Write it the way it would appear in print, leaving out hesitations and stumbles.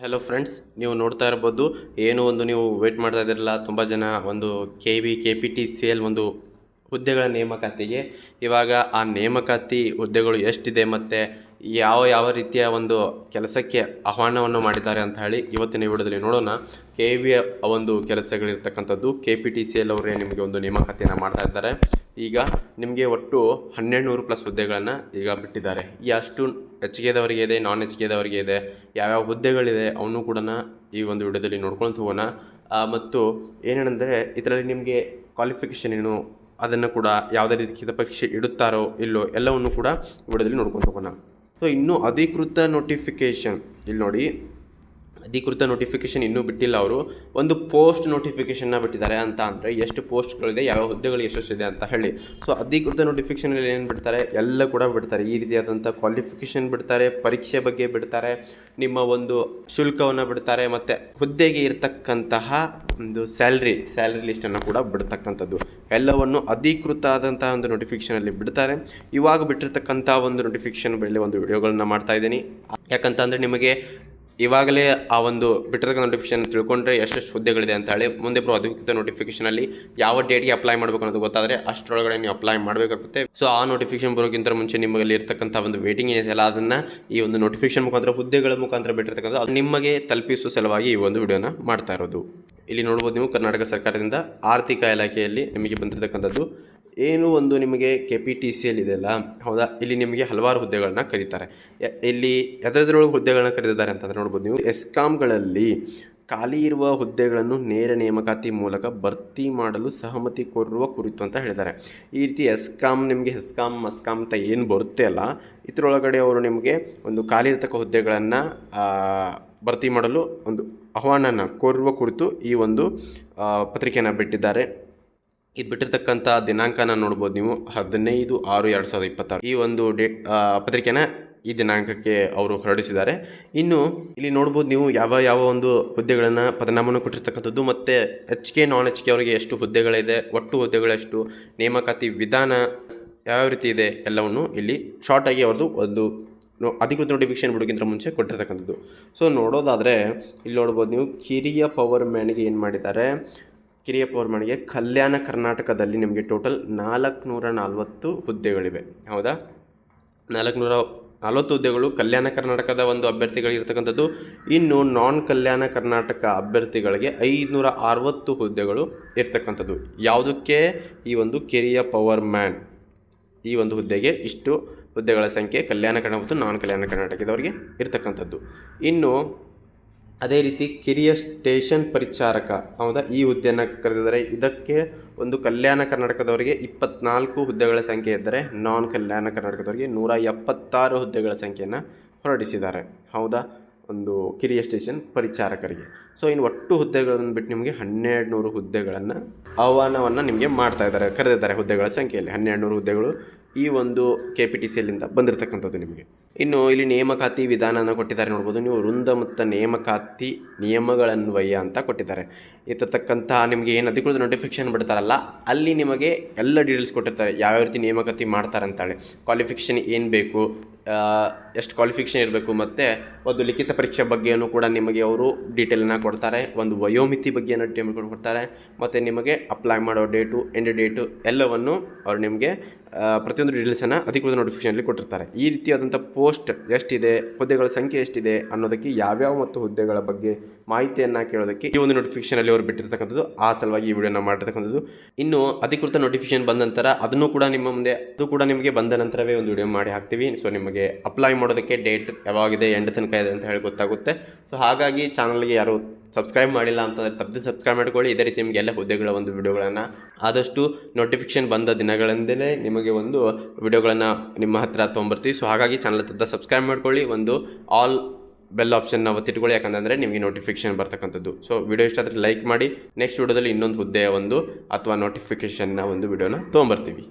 Hello friends, ನೀವು ನೋಡ್ತಾ ಇರ್ಬೋದು. ಏನು ಒಂದು ನೀವು ವೇಟ್ ಮಾಡ್ತಾ ಇದ್ದೀರಲ್ಲ, ತುಂಬ ಜನ ಒಂದು KPTCL ಒಂದು ಹುದ್ದೆಗಳ ನೇಮಕಾತಿಗೆ. ಇವಾಗ ಆ ನೇಮಕಾತಿ ಹುದ್ದೆಗಳು ಎಷ್ಟಿದೆ ಮತ್ತು ಯಾವ ಯಾವ ರೀತಿಯ ಒಂದು ಕೆಲಸಕ್ಕೆ ಆಹ್ವಾನವನ್ನು ಮಾಡಿದ್ದಾರೆ ಅಂತ ಹೇಳಿ ಇವತ್ತಿನ ವಿಡಿಯೋದಲ್ಲಿ ನೋಡೋಣ. KV ಒಂದು ಕೆಲಸಗಳಿರ್ತಕ್ಕಂಥದ್ದು KPTCL ಅವರೇ ನಿಮಗೆ ಒಂದು ನೇಮಕಾತಿಯನ್ನು ಮಾಡ್ತಾ ಇದ್ದಾರೆ. ಈಗ ನಿಮಗೆ ಒಟ್ಟು 1200+ ಹುದ್ದೆಗಳನ್ನು ಈಗ ಬಿಟ್ಟಿದ್ದಾರೆ. ಈ ಅಷ್ಟು HKದವರಿಗೆ ಇದೆ, ನಾನ್ HKದವರಿಗೆ ಇದೆ. ಯಾವ್ಯಾವ ಹುದ್ದೆಗಳಿದೆ ಅವನು ಕೂಡ ಈ ಒಂದು ವಿಡಿಯೋದಲ್ಲಿ ನೋಡ್ಕೊಂಡು ಹೋಗೋಣ. ಮತ್ತು ಏನೇನೆಂದರೆ ಇದರಲ್ಲಿ ನಿಮಗೆ ಕ್ವಾಲಿಫಿಕೇಷನ್ ಏನು, ಅದನ್ನು ಕೂಡ ಯಾವುದೇ ರೀತಿಯ ಪರೀಕ್ಷೆ ಇಡುತ್ತಾರೋ ಇಲ್ಲೋ ಎಲ್ಲವನ್ನು ಕೂಡ ವಿಡಿಯೋದಲ್ಲಿ ನೋಡ್ಕೊಂಡು ಹೋಗೋಣ. ಸೊ ಇನ್ನೂ ಅಧಿಕೃತ ನೋಟಿಫಿಕೇಷನ್ ಇಲ್ಲಿ ನೋಡಿ, ಅಧಿಕೃತ ನೋಟಿಫಿಕೇಷನ್ ಇನ್ನೂ ಬಿಟ್ಟಿಲ್ಲ. ಅವರು ಒಂದು ಪೋಸ್ಟ್ ನೋಟಿಫಿಕೇಷನ್ನ ಬಿಟ್ಟಿದ್ದಾರೆ. ಅಂತ ಅಂದರೆ ಎಷ್ಟು ಪೋಸ್ಟ್ಗಳಿದೆ, ಯಾವ ಹುದ್ದೆಗಳು ಎಷ್ಟೆಷ್ಟಿದೆ ಅಂತ ಹೇಳಿ. ಸೊ ಅಧಿಕೃತ ನೋಟಿಫಿಕೇಷನಲ್ಲಿ ಏನು ಬಿಡ್ತಾರೆ, ಎಲ್ಲ ಕೂಡ ಬಿಡ್ತಾರೆ. ಈ ರೀತಿಯಾದಂಥ ಕ್ವಾಲಿಫಿಕೇಷನ್ ಬಿಡ್ತಾರೆ, ಪರೀಕ್ಷೆ ಬಗ್ಗೆ ಬಿಡ್ತಾರೆ, ನಿಮ್ಮ ಒಂದು ಶುಲ್ಕವನ್ನು ಬಿಡ್ತಾರೆ, ಮತ್ತು ಹುದ್ದೆಗೆ ಇರತಕ್ಕಂತಹ ಒಂದು ಸ್ಯಾಲ್ರಿ ಲಿಸ್ಟನ್ನು ಕೂಡ ಬಿಡ್ತಕ್ಕಂಥದ್ದು ಎಲ್ಲವನ್ನು ಅಧಿಕೃತ ಆದಂತಹ ಒಂದು ನೋಟಿಫಿಕೇಷನಲ್ಲಿ ಬಿಡ್ತಾರೆ. ಇವಾಗ ಬಿಟ್ಟಿರ್ತಕ್ಕಂಥ ಒಂದು ನೋಟಿಫಿಕೇಷನ್ ಮೇಲೆ ಒಂದು ವಿಡಿಯೋಗಳನ್ನ ಮಾಡ್ತಾ ಇದ್ದೀನಿ. ಯಾಕಂತ ಅಂದರೆ ನಿಮಗೆ ಇವಾಗಲೇ ಆ ಒಂದು ಬಿಟ್ಟಿರ್ತಕ್ಕಂಥ ನೋಟಿಫಿಕೇಷನ್ ತಿಳ್ಕೊಂಡ್ರೆ ಎಷ್ಟೆಷ್ಟು ಹುದ್ದೆಗಳಿದೆ ಅಂತ ಹೇಳಿ ಮುಂದೆ ಬರೋ ಅಧಿಕೃತ ನೋಟಿಫಿಕೇಷನಲ್ಲಿ ಯಾವ ಡೇಟ್ಗೆ ಅಪ್ಲೈ ಮಾಡಬೇಕು ಅನ್ನೋದು ಗೊತ್ತಾದರೆ ಅಷ್ಟರೊಳಗಡೆ ನೀವು ಅಪ್ಲೈ ಮಾಡಬೇಕಾಗುತ್ತೆ. ಸೊ ಆ ನೋಟಿಫಿಕೇಷನ್ ಬರೋಕ್ಕಿಂತ ಮುಂಚೆ ನಿಮ್ಮಲ್ಲಿ ಇರ್ತಕ್ಕಂಥ ಒಂದು ವೇಟಿಂಗ್ ಏನಿದೆಯಲ್ಲ, ಅದನ್ನು ಈ ಒಂದು ನೋಟಿಫಿಕೇಷನ್ ಮುಖಾಂತರ ಹುದ್ದೆಗಳ ಮುಖಾಂತರ ಬಿಟ್ಟಿರ್ತಕ್ಕಂಥ ಅದು ನಿಮಗೆ ತಲುಪಿಸುವ ಸಲುವಾಗಿ ಈ ಒಂದು ವಿಡಿಯೋನ ಮಾಡ್ತಾ ಇರೋದು. ಇಲ್ಲಿ ನೋಡ್ಬೋದು ನೀವು, ಕರ್ನಾಟಕ ಸರ್ಕಾರದಿಂದ ಆರ್ಥಿಕ ಇಲಾಖೆಯಲ್ಲಿ ನಿಮಗೆ ಬಂದಿರತಕ್ಕಂಥದ್ದು ಏನು ಒಂದು ನಿಮಗೆ KPTCL ಇದೆಯಲ್ಲ, ಹೌದಾ, ಇಲ್ಲಿ ನಿಮಗೆ ಹಲವಾರು ಹುದ್ದೆಗಳನ್ನ ಕರೀತಾರೆ. ಇಲ್ಲಿ ಎದರೊಳಗೆ ಹುದ್ದೆಗಳನ್ನ ಕರೀತಿದ್ದಾರೆ ಅಂತಂದರೆ ನೋಡ್ಬೋದು ನೀವು, ಎಸ್ಕಾಮ್ಗಳಲ್ಲಿ ಖಾಲಿ ಇರುವ ಹುದ್ದೆಗಳನ್ನು ನೇರ ನೇಮಕಾತಿ ಮೂಲಕ ಭರ್ತಿ ಮಾಡಲು ಸಹಮತಿ ಕೋರುವ ಕುರಿತು ಅಂತ ಹೇಳಿದ್ದಾರೆ. ಈ ರೀತಿ ನಿಮಗೆ ಹೆಸ್ಕಾಮ್ ಮಸ್ಕಾಮ್ ಅಂತ ಏನು ಬರುತ್ತೆ ಅಲ್ಲ, ಇದರೊಳಗಡೆ ಅವರು ನಿಮಗೆ ಒಂದು ಖಾಲಿ ಇರತಕ್ಕ ಹುದ್ದೆಗಳನ್ನು ಭರ್ತಿ ಮಾಡಲು ಒಂದು ಆಹ್ವಾನನ ಕೋರುವ ಕುರಿತು ಈ ಒಂದು ಪತ್ರಿಕೆಯನ್ನು ಬಿಟ್ಟಿದ್ದಾರೆ. ಇದು ಬಿಟ್ಟಿರ್ತಕ್ಕಂಥ ದಿನಾಂಕನ ನೋಡ್ಬೋದು ನೀವು, 15/6/2026 ಈ ಒಂದು ಪತ್ರಿಕೆನ ಈ ದಿನಾಂಕಕ್ಕೆ ಅವರು ಹೊರಡಿಸಿದ್ದಾರೆ. ಇನ್ನು ಇಲ್ಲಿ ನೋಡ್ಬೋದು ನೀವು ಯಾವ ಒಂದು ಹುದ್ದೆಗಳನ್ನು ಪದನಾಮವನ್ನು ಕೊಟ್ಟಿರ್ತಕ್ಕಂಥದ್ದು, ಮತ್ತು HK ನಾನ್ HK ಅವರಿಗೆ ಎಷ್ಟು ಹುದ್ದೆಗಳಿದೆ, ಒಟ್ಟು ಹುದ್ದೆಗಳೆಷ್ಟು, ನೇಮಕಾತಿ ವಿಧಾನ ಯಾವ ರೀತಿ ಇದೆ ಎಲ್ಲವನ್ನು ಇಲ್ಲಿ ಶಾರ್ಟಾಗಿ ಅವ್ರದ್ದು ಒಂದು ಅಧಿಕೃತ ನೋಟಿಫಿಕೇಷನ್ ಬಿಡೋಕ್ಕಿಂತ ಮುಂಚೆ ಕೊಟ್ಟಿರ್ತಕ್ಕಂಥದ್ದು. ಸೊ ನೋಡೋದಾದರೆ ಇಲ್ಲಿ ನೋಡ್ಬೋದು ನೀವು, ಕಿರಿಯ ಪವರ್ ಮ್ಯಾನ್ಗೆ ಏನು ಮಾಡಿದ್ದಾರೆ, ಕಿರಿಯ ಪವರ್ ಮ್ಯಾನ್ಗೆ ಕಲ್ಯಾಣ ಕರ್ನಾಟಕದಲ್ಲಿ ನಿಮಗೆ ಟೋಟಲ್ 440 ಹುದ್ದೆಗಳಿವೆ. ಹೌದಾ, 440 ಹುದ್ದೆಗಳು ಕಲ್ಯಾಣ ಕರ್ನಾಟಕದ ಒಂದು ಅಭ್ಯರ್ಥಿಗಳಿರ್ತಕ್ಕಂಥದ್ದು. ಇನ್ನು ನಾನ್ ಕಲ್ಯಾಣ ಕರ್ನಾಟಕ ಅಭ್ಯರ್ಥಿಗಳಿಗೆ 560 ಹುದ್ದೆಗಳು ಇರ್ತಕ್ಕಂಥದ್ದು. ಯಾವುದಕ್ಕೆ, ಈ ಒಂದು ಕಿರಿಯ ಪವರ್ ಮ್ಯಾನ್ ಈ ಒಂದು ಹುದ್ದೆಗೆ ಇಷ್ಟು ಹುದ್ದೆಗಳ ಸಂಖ್ಯೆ ಕಲ್ಯಾಣ ಕರ್ನಾಟಕ ಮತ್ತು ನಾನ್ ಕಲ್ಯಾಣ ಕರ್ನಾಟಕದವರಿಗೆ ಇರ್ತಕ್ಕಂಥದ್ದು. ಇನ್ನು ಅದೇ ರೀತಿ ಕಿರಿಯ ಸ್ಟೇಷನ್ ಪರಿಚಾರಕ, ಹೌದಾ, ಈ ಹುದ್ದೆಯನ್ನು ಕರೆದಿದ್ದಾರೆ. ಇದಕ್ಕೆ ಒಂದು ಕಲ್ಯಾಣ ಕರ್ನಾಟಕದವರಿಗೆ 24 ಹುದ್ದೆಗಳ ಸಂಖ್ಯೆ ಇದ್ದರೆ, ನಾನ್ ಕಲ್ಯಾಣ ಕರ್ನಾಟಕದವರಿಗೆ 176 ಹುದ್ದೆಗಳ ಸಂಖ್ಯೆಯನ್ನು ಹೊರಡಿಸಿದ್ದಾರೆ. ಹೌದಾ, ಒಂದು ಕಿರಿಯ ಸ್ಟೇಷನ್ ಪರಿಚಾರಕರಿಗೆ. ಸೊ ಇನ್ನು ಒಟ್ಟು ಹುದ್ದೆಗಳನ್ನು ಬಿಟ್ಟು ನಿಮಗೆ 1200 ಹುದ್ದೆಗಳನ್ನು ಆಹ್ವಾನವನ್ನು ನಿಮಗೆ ಮಾಡ್ತಾ ಇದ್ದಾರೆ, ಕರೆದಿದ್ದಾರೆ. ಹುದ್ದೆಗಳ ಸಂಖ್ಯೆಯಲ್ಲಿ 1200 ಹುದ್ದೆಗಳು ಈ ಒಂದು KPTCLಯಿಂದ ಬಂದಿರತಕ್ಕಂಥದ್ದು ನಿಮಗೆ. ಇನ್ನು ಇಲ್ಲಿ ನೇಮಕಾತಿ ವಿಧಾನನ ಕೊಟ್ಟಿದ್ದಾರೆ ನೋಡ್ಬೋದು ನೀವು, ವೃಂದ ಮತ್ತು ನೇಮಕಾತಿ ನಿಯಮಗಳನ್ವಯ ಅಂತ ಕೊಟ್ಟಿದ್ದಾರೆ. ಇರ್ತಕ್ಕಂಥ ನಿಮಗೆ ಏನು ಅಧಿಕೃತ ನೋಟಿಫಿಕೇಷನ್ ಬಿಡ್ತಾರಲ್ಲ, ಅಲ್ಲಿ ನಿಮಗೆ ಎಲ್ಲ ಡೀಟೇಲ್ಸ್ ಕೊಟ್ಟಿರ್ತಾರೆ, ಯಾವ್ಯಾವ ರೀತಿ ನೇಮಕಾತಿ ಮಾಡ್ತಾರೆ ಅಂತೇಳಿ, ಕ್ವಾಲಿಫಿಕೇಷನ್ ಏನು ಬೇಕು, ಎಷ್ಟು ಕ್ವಾಲಿಫಿಕೇಷನ್ ಇರಬೇಕು, ಮತ್ತು ಒಂದು ಲಿಖಿತ ಪರೀಕ್ಷೆ ಬಗ್ಗೆಯೂ ಕೂಡ ನಿಮಗೆ ಅವರು ಡೀಟೇಲನ್ನ ಕೊಡ್ತಾರೆ. ಒಂದು ವಯೋಮಿತಿ ಬಗ್ಗೆಯನ್ನು ಡೀಟೇಲ್ ಕೊಡ್ತಾರೆ, ಮತ್ತು ನಿಮಗೆ ಅಪ್ಲೈ ಮಾಡೋ ಡೇಟು, ಎಂಡ್ ಡೇಟು ಎಲ್ಲವನ್ನು ಅವರು ನಿಮಗೆ ಪ್ರತಿಯೊಂದು ಡೀಟೇಲ್ಸನ್ನು ಅಧಿಕೃತ ನೋಟಿಫಿಕೇಷನಲ್ಲಿ ಕೊಟ್ಟಿರ್ತಾರೆ. ಈ ರೀತಿಯಾದಂಥ ಪೋಸ್ಟ್ ಎಷ್ಟಿದೆ, ಹುದ್ದೆಗಳ ಸಂಖ್ಯೆ ಎಷ್ಟಿದೆ ಅನ್ನೋದಕ್ಕೆ, ಯಾವ್ಯಾವ ಮತ್ತು ಹುದ್ದೆಗಳ ಬಗ್ಗೆ ಮಾಹಿತಿಯನ್ನು ಕೇಳೋದಕ್ಕೆ ಈ ಒಂದು ನೋಟಿಫಿಕೇಷನಲ್ಲಿ ಅವರು ಬಿಟ್ಟಿರ್ತಕ್ಕಂಥದ್ದು. ಆ ಸಲುವಾಗಿ ಈ ವಿಡಿಯೋನ ಮಾಡಿರ್ತಕ್ಕಂಥದ್ದು. ಇನ್ನು ಅಧಿಕೃತ ನೋಟಿಫಿಕೇಷನ್ ಬಂದ ನಂತರ ಅದನ್ನು ಕೂಡ ನಿಮ್ಮ ಮುಂದೆ, ಅದು ಕೂಡ ನಿಮಗೆ ಬಂದ ನಂತರವೇ ಒಂದು ವಿಡಿಯೋ ಮಾಡಿ ಹಾಕ್ತೀವಿ. ಸೊ ನಿಮಗೆ ಅಪ್ಲೈ ಮಾಡೋದಕ್ಕೆ ಡೇಟ್ ಯಾವಾಗಿದೆ, ಎಂಡ್ ತನಕ ಇದೆ ಅಂತ ಹೇಳಿ ಗೊತ್ತಾಗುತ್ತೆ. ಸೊ ಹಾಗಾಗಿ ಚಾನಲ್ಗೆ ಯಾರು ಸಬ್ಸ್ಕ್ರೈಬ್ ಮಾಡಿಲ್ಲ ಅಂತಂದರೆ ತಪ್ಪದೆ ಸಬ್ಸ್ಕ್ರೈಬ್ ಮಾಡ್ಕೊಳ್ಳಿ. ಇದೇ ರೀತಿ ನಿಮಗೆ ಎಲ್ಲ ಹುದ್ದೆಗಳ ಒಂದು ವಿಡಿಯೋಗಳನ್ನು ಆದಷ್ಟು ನೋಟಿಫಿಕೇಷನ್ ಬಂದ ದಿನಗಳಿಂದಲೇ ನಿಮಗೆ ಒಂದು ವಿಡಿಯೋಗಳನ್ನು ನಿಮ್ಮ ಹತ್ತಿರ ತೊಗೊಂಬರ್ತೀವಿ. ಸೊ ಹಾಗಾಗಿ ಚಾನಲ್ ತಪ್ಪದೆ ಸಬ್ಸ್ಕ್ರೈಬ್ ಮಾಡ್ಕೊಳ್ಳಿ, ಒಂದು ಆಲ್ ಬೆಲ್ ಆಪ್ಷನ್ನ ಒತ್ತಿಟ್ಕೊಳ್ಳಿ, ಯಾಕಂದರೆ ನಿಮಗೆ ನೋಟಿಫಿಕೇಷನ್ ಬರ್ತಕ್ಕಂಥದ್ದು. ಸೊ ವಿಡಿಯೋ ಇಷ್ಟ ಆದರೆ ಲೈಕ್ ಮಾಡಿ. ನೆಕ್ಸ್ಟ್ ವಿಡಿಯೋದಲ್ಲಿ ಇನ್ನೊಂದು ಹುದ್ದೆಯ ಒಂದು ಅಥವಾ ನೋಟಿಫಿಕೇಷನ್ನ ಒಂದು ವಿಡಿಯೋನ ತೊಗೊಂಬರ್ತೀವಿ.